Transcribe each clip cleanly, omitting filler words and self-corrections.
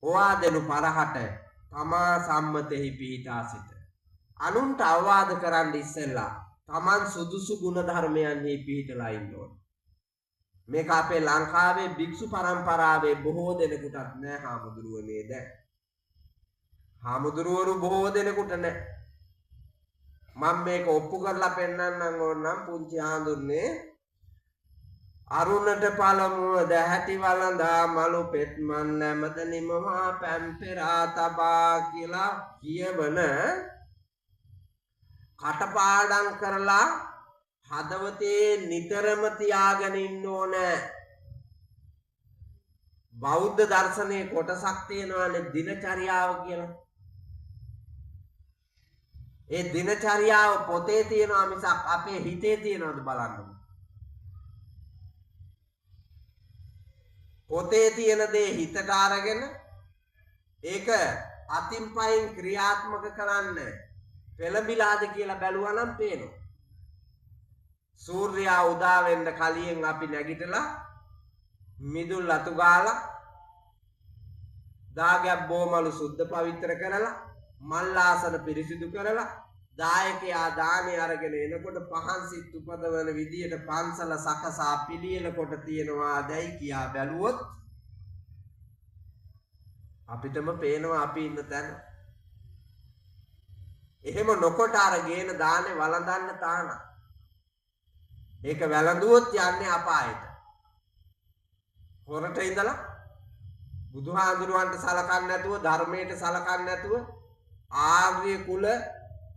ඕවා දෙනු පරහට තමා සම්මතෙහි පිහිටා සිට අනුන්ට අවවාද කරන්න ඉස්සෙල්ලා තමන් සුදුසු ගුණ ධර්මයන්හි පිහිටලා ඉන්න ඕන. මේක අපේ ලංකාවේ භික්ෂු පරම්පරාවේ බොහෝ දෙනෙකුටත් නෑ හාමුදුරුවනේ දැන්. හාමුදුරුවරු බොහෝ දෙනෙකුට නෑ. මම මේක ඔප්පු කරලා පෙන්නන්නම් ඕනනම් පුංචි හාමුදුරනේ අරුණට පළමුව දැහැටි වළඳා මලු පෙත්මන් නැමද නිමවා පැම්පෙරා තබා කියලා කියවන කටපාඩම් කරලා හදවතේ නිතරම තියාගෙන ඉන්න ඕන. බෞද්ධ දර්ශනයේ කොටසක් තියෙනවානේ දිනචරියාව කියලා. ඒ දිනචරියාව පොතේ තියෙනවා මිසක් අපේ හිතේ තියෙනවද බලන්න. පොතේ තියෙන දේ හිතට අරගෙන ඒක අතින් පයින් ක්‍රියාත්මක කරන්න පෙළඹිලාද කියලා බැලුවා නම් පේනවා. සූර්යයා උදා වෙන්න කලින් අපි නැගිටලා මිදුල් අතු ගාලා දාගැබ් බොමලු සුද්ධ පවිත්‍ර කරලා මල් ආසන පිරිසිදු කරලා දායකයා දානේ අරගෙන එනකොට පහන් සිත් උපදවන විදියට පන්සල සකසා පිළියෙල කොට තියනවා දැයි කියා බැලුවොත් අපිටම පේනවා අපි ඉන්න තැන. එහෙම නොකොට අර ගේන දානේ වළඳන්න තාන. ඒක වැළඳුවොත් යන්නේ අපායට. හොරට ඉඳලා බුදුහාඳුරුවන්ට සලකන්නේ නැතුව ධර්මයට සලකන්නේ නැතුව ආර්ය කුල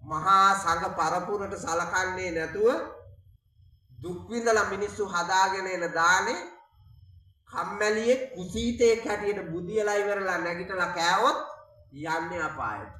මහා සංඝ පරපුරට සලකන්නේ නැතුව දුක් විඳලා මිනිස්සු හදාගෙන එන දානේ කම්මැලියේ කුසීතේ කැටියට බුදියලා ඉවරලා නැගිටලා කෑවොත් යන්නේ අපායට.